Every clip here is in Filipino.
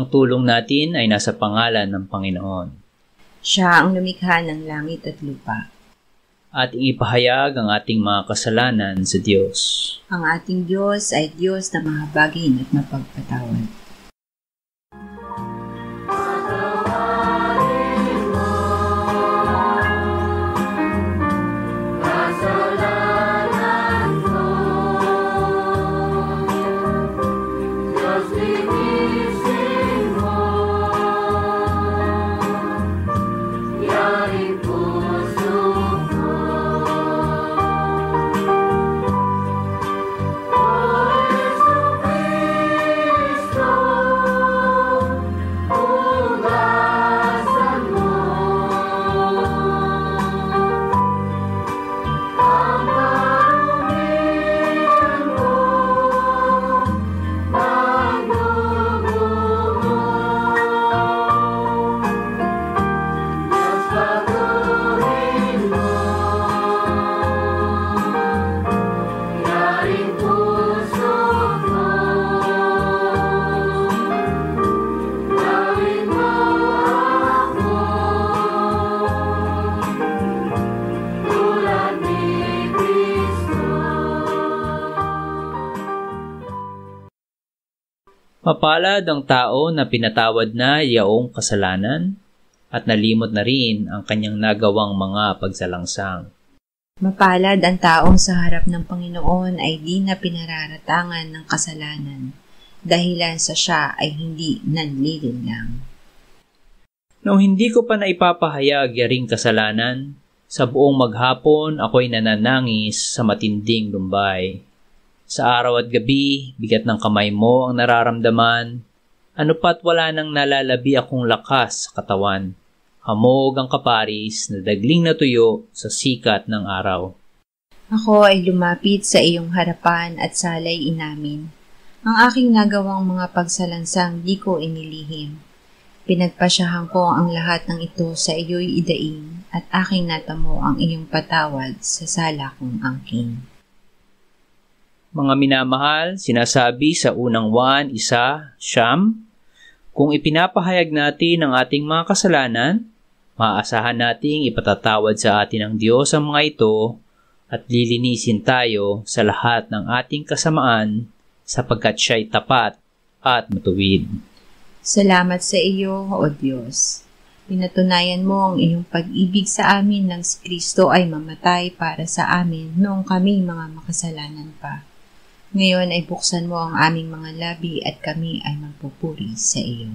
Ang tulong natin ay nasa pangalan ng Panginoon. Siya ang lumikha ng langit at lupa. Ating ipahayag ang ating mga kasalanan sa Diyos. Ang ating Diyos ay Diyos na mahabagin at mapagpatawad. Mapalad ang tao na pinatawad na yaong kasalanan at nalimot na rin ang kanyang nagawang mga pagsalangsang. Mapalad ang taong sa harap ng Panginoon ay di na pinararatangan ng kasalanan, dahilan sa siya ay hindi nanlilinlang. Nung hindi ko pa naipapahayag yaring kasalanan, sa buong maghapon ako'y nananangis sa matinding lumbay. Sa araw at gabi, bigat ng kamay mo ang nararamdaman, ano pa't wala nang nalalabi akong lakas sa katawan. Hamog ang kaparis na dagling na tuyo sa sikat ng araw. Ako ay lumapit sa iyong harapan at salay inamin. Ang aking nagawang mga pagsalansang di ko inilihim. Pinagpasyahan ko ang lahat ng ito sa iyo'y idaing at aking natamo ang iyong patawad sa sala kong angking. Mga minamahal, sinasabi sa unang Juan 1:9, kung ipinapahayag natin ang ating mga kasalanan, maaasahan nating ipatatawad sa atin ng Diyos ang mga ito at lilinisin tayo sa lahat ng ating kasamaan sapagkat siya'y tapat at matuwid. Salamat sa iyo, O Diyos. Pinatunayan mo ang iyong pag-ibig sa amin nang si Kristo ay mamatay para sa amin noong kami mga makasalanan pa. Ngayon ay buksan mo ang aming mga labi at kami ay magpupuri sa iyo.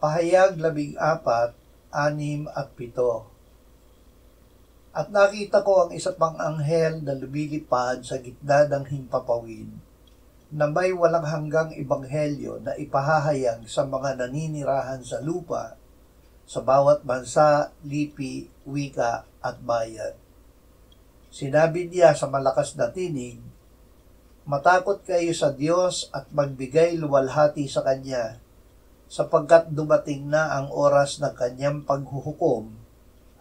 Pahayag 14, 6 at 7. At nakita ko ang isa pang anghel na lumilipad sa gitna ng himpapawid, na may walang hanggang ebanghelyo na ipahahayag sa mga naninirahan sa lupa, sa bawat bansa, lipi, wika at bayan. Sinabi niya sa malakas na tinig, "Matakot kayo sa Diyos at magbigay luwalhati sa Kanya, sapagkat dumating na ang oras ng Kanyang paghuhukom,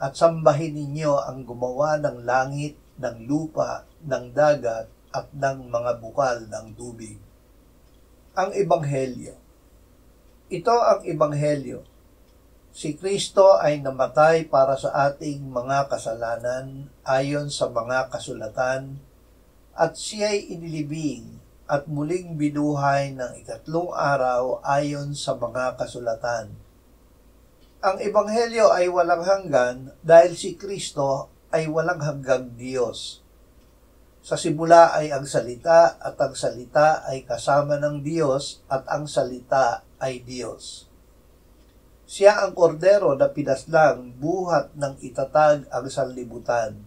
at sambahin ninyo ang gumawa ng langit, ng lupa, ng dagat, at ng mga bukal ng tubig." Ang Ebanghelyo. Ito ang Ebanghelyo. Si Kristo ay namatay para sa ating mga kasalanan ayon sa mga kasulatan, at siya'y inilibing at muling binuhay ng ikatlong araw ayon sa mga kasulatan. Ang Ebanghelyo ay walang hanggan dahil si Kristo ay walang hanggang Diyos. Sa simula ay ang salita at ang salita ay kasama ng Diyos at ang salita ay Diyos. Siya ang kordero na pinaslang buhat ng itatag ang sanlibutan.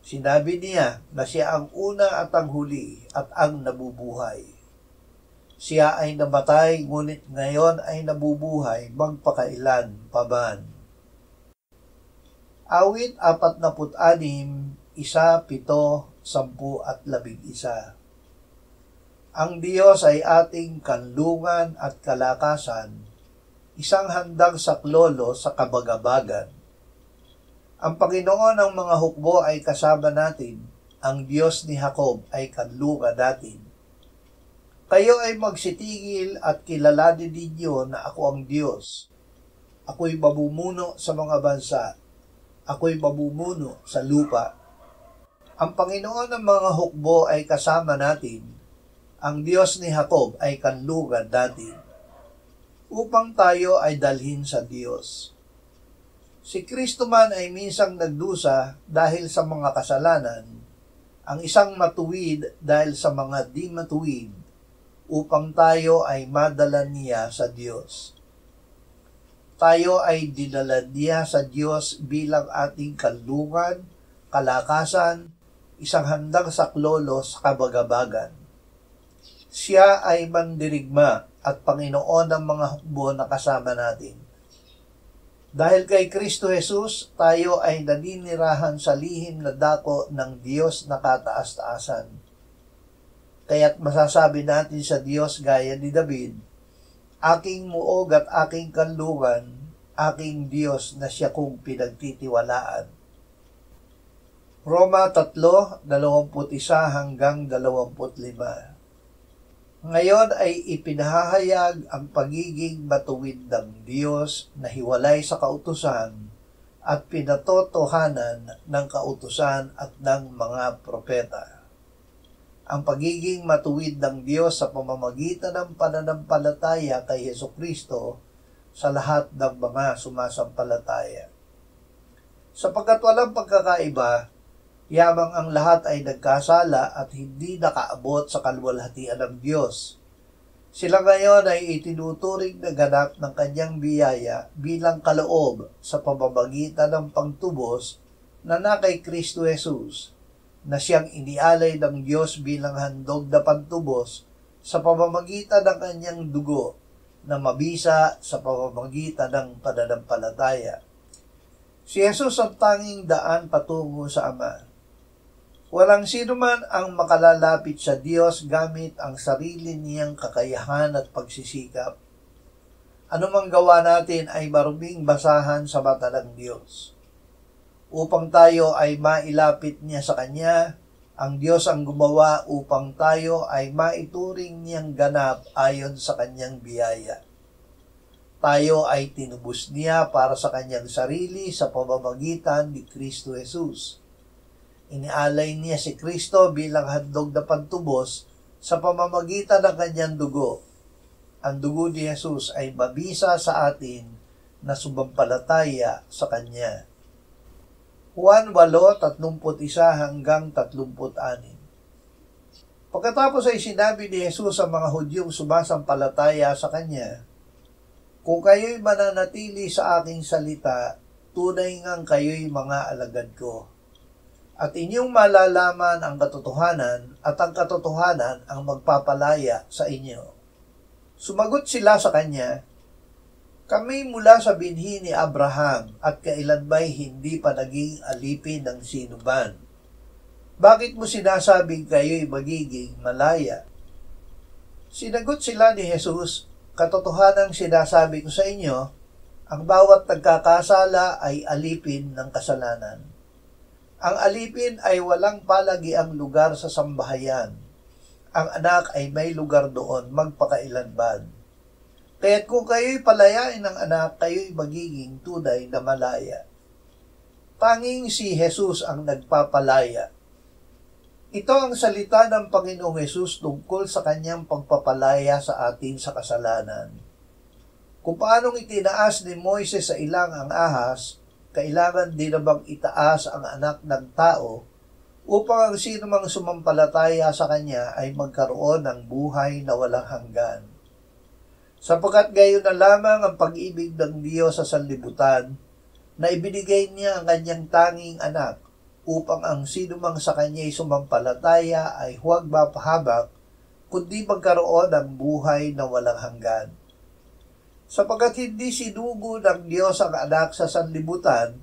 Sinabi niya na siya ang una at ang huli at ang nabubuhay. Siya ay namatay, ngunit ngayon ay nabubuhay magpakailan paman. Awit 46, 1, 7, 10 at 11. Ang Diyos ay ating kanlungan at kalakasan, isang handang saklolo sa kabagabagan. Ang Panginoon ng mga hukbo ay kasama natin, ang Diyos ni Jacob ay kanlungan natin. Kayo ay magsitigil at kilalanin ninyo na ako ang Diyos. Ako'y mamumuno sa mga bansa. Ako'y mamumuno sa lupa. Ang Panginoon ng mga hukbo ay kasama natin, ang Diyos ni Jacob ay kanlungan natin, upang tayo ay dalhin sa Diyos. Si Kristo man ay minsang nagdusa dahil sa mga kasalanan, ang isang matuwid dahil sa mga di matuwid, upang tayo ay madala niya sa Diyos. Tayo ay dinala niya sa Diyos bilang ating kanlungan, kalakasan, isang handang saklolo sa kabagabagan. Siya ay mandirigma at Panginoon ng mga hukbo na kasama natin. Dahil kay Kristo Jesus, tayo ay naninirahan sa lihim na dako ng Diyos na kataas-taasan. Kaya't masasabi natin sa Diyos gaya ni David, "Aking muog at aking kanlungan, aking Diyos na siya kong pinagtitiwalaan." Roma 3:21 hanggang 25. Ngayon ay ipinahahayag ang pagiging matuwid ng Diyos na hiwalay sa kautusan at pinatotohanan ng kautusan at ng mga propeta. Ang pagiging matuwid ng Diyos sa pamamagitan ng pananampalataya kay Hesukristo sa lahat ng mga sumasampalataya. Sapagkat walang pagkakaiba, yamang ang lahat ay nagkasala at hindi nakaabot sa kaluwalhatian ng Diyos. Sila ngayon ay itinuturing na ganap ng Kanyang biyaya bilang kaloob sa pamamagitan ng pagtubos na kay Kristo Jesus, na siyang inialay ng Diyos bilang handog na pantubos sa pamamagitan ng Kanyang dugo na mabisa sa pamamagitan ng pananampalataya. Si Jesus ang tanging daan patungo sa Ama. Walang sino man ang makalalapit sa Diyos gamit ang sarili niyang kakayahan at pagsisikap. Anumang gawa natin ay maruming basahan sa mata ng Diyos. Upang tayo ay mailapit niya sa Kanya, ang Diyos ang gumawa upang tayo ay maituring niyang ganap ayon sa Kanyang biyaya. Tayo ay tinubos niya para sa Kanyang sarili sa pamamagitan ni Kristo Jesus. Inialay niya si Kristo bilang handog na pantubos sa pamamagitan ng Kanyang dugo. Ang dugo ni Jesus ay mabisa sa atin na sumampalataya sa Kanya. Juan 8:31-36. Pagkatapos ay sinabi ni Jesus sa mga Hudyong sumasampalataya sa Kanya, "Kung kayo'y mananatili sa aking salita, tunay ngang kayo'y mga alagad ko. At inyong malalaman ang katotohanan at ang katotohanan ang magpapalaya sa inyo." Sumagot sila sa Kanya, "Kami mula sa binhi ni Abraham at kailan ba'y hindi pa naging alipin ng sinuman? Bakit mo sinasabing kayo'y magiging malaya?" Sinagot sila ni Jesus, "Katotohanang sinasabi ko sa inyo, ang bawat nagkakasala ay alipin ng kasalanan. Ang alipin ay walang palagiang lugar sa sambahayan. Ang anak ay may lugar doon magpakailanman. Kaya't kung kayo'y palayain ng anak, kayo'y magiging tunay na malaya." Tanging si Jesus ang nagpapalaya. Ito ang salita ng Panginoong Jesus tungkol sa Kanyang pagpapalaya sa atin sa kasalanan. Kung paanong itinaas ni Moises sa ilang ang ahas, kailangan din namang itaas ang anak ng tao upang ang sino mang sumampalataya sa Kanya ay magkaroon ng buhay na walang hanggan. Sapagkat gayon na lamang ang pag-ibig ng Diyos sa sanlibutan na ibinigay Niya ang Kanyang tanging anak upang ang sino mang sa Kanya'y sumampalataya ay huwag mapahabag kundi magkaroon ng buhay na walang hanggan. Sapagkat hindi sinugo ng Diyos ang anak sa sanlibutan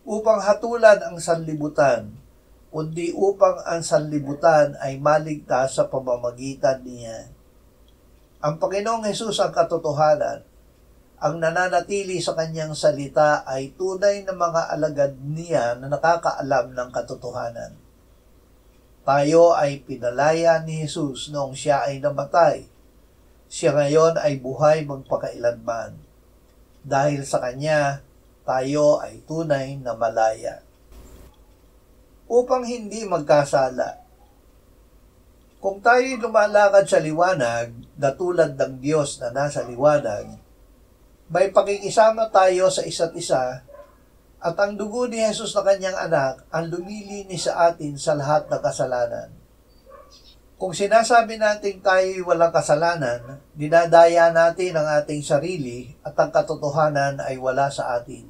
upang hatulan ang sanlibutan, kundi upang ang sanlibutan ay maligtas sa pamamagitan niya. Ang Panginoong Hesus ang katotohanan. Ang nananatili sa Kanyang salita ay tunay na mga alagad niya na nakakaalam ng katotohanan. Tayo ay pinalaya ni Jesus noong Siya ay namatay. Siya ngayon ay buhay magpakailanman. Dahil sa Kanya, tayo ay tunay na malaya. Upang hindi magkasala. Kung tayo'y lumalakad sa liwanag, na tulad ng Diyos na nasa liwanag, may pakikisama tayo sa isa't isa, at ang dugo ni Jesus na Kanyang anak ang lumilinis sa atin sa lahat ng kasalanan. Kung sinasabi natin tayo'y walang kasalanan, dinadaya natin ang ating sarili at ang katotohanan ay wala sa atin.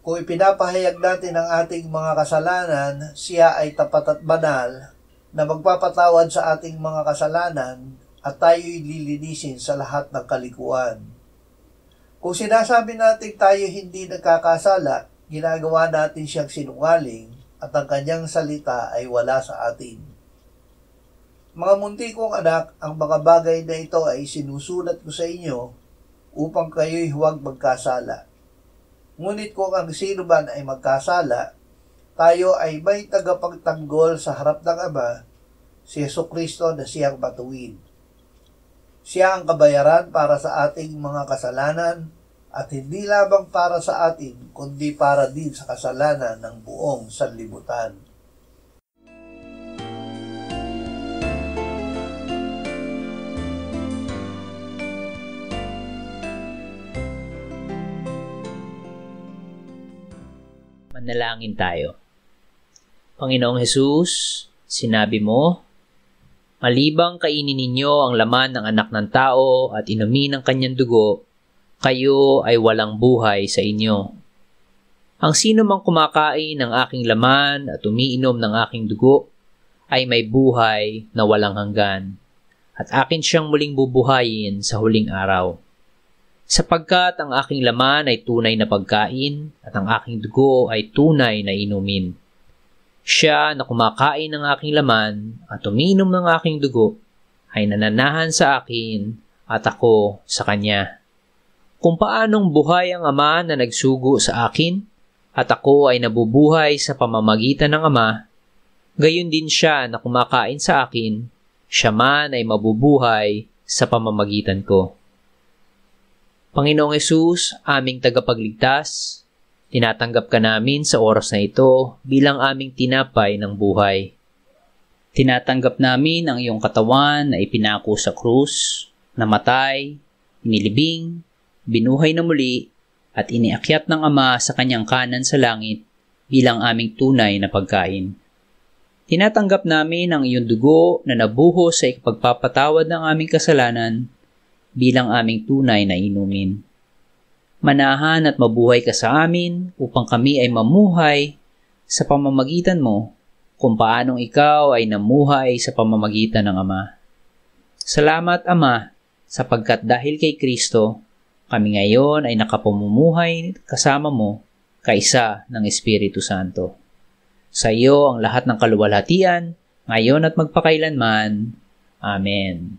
Kung ipinapahayag natin ang ating mga kasalanan, Siya ay tapat at banal na magpapatawad sa ating mga kasalanan at tayo'y lilinisin sa lahat ng kalikuan. Kung sinasabi natin tayo hindi nagkakasala, ginagawa natin siyang sinungaling at ang Kanyang salita ay wala sa atin. Mga munti kong anak, ang mga bagay na ito ay sinusulat ko sa inyo upang kayo'y huwag magkasala. Ngunit kung ang sino man ay magkasala, tayo ay may tagapagtanggol sa harap ng Ama, si Jesucristo na Siyang matuwid. Siya ang kabayaran para sa ating mga kasalanan at hindi lamang para sa atin, kundi para din sa kasalanan ng buong sanlibutan. Manalangin tayo. Panginoong Hesus, sinabi mo, malibang kainin ninyo ang laman ng anak ng tao at inumin ang kanyang dugo, kayo ay walang buhay sa inyo. Ang sino mang kumakain ng aking laman at umiinom ng aking dugo ay may buhay na walang hanggan, at akin siyang muling bubuhayin sa huling araw. Sapagkat ang aking laman ay tunay na pagkain at ang aking dugo ay tunay na inumin. Siya na kumakain ng aking laman at umiinom ng aking dugo ay nananahan sa akin at ako sa Kanya. Kung paanong buhay ang Ama na nagsugo sa akin at ako ay nabubuhay sa pamamagitan ng Ama, gayon din siya na kumakain sa akin, siya man ay mabubuhay sa pamamagitan ko. Panginoong Hesus, aming tagapagligtas, tinatanggap ka namin sa oras na ito bilang aming tinapay ng buhay. Tinatanggap namin ang iyong katawan na ipinako sa krus, namatay, inilibing, binuhay na muli, at iniakyat ng Ama sa kanyang kanan sa langit bilang aming tunay na pagkain. Tinatanggap namin ang iyong dugo na nabuhos sa ikapagpapatawad ng aming kasalanan bilang aming tunay na inumin. Manahan at mabuhay ka sa amin upang kami ay mamuhay sa pamamagitan mo kung paanong ikaw ay namuhay sa pamamagitan ng Ama. Salamat, Ama, sapagkat dahil kay Kristo, kami ngayon ay nakapamumuhay kasama mo kaisa ng Espiritu Santo. Sa iyo ang lahat ng kaluwalhatian, ngayon at magpakailanman. Amen.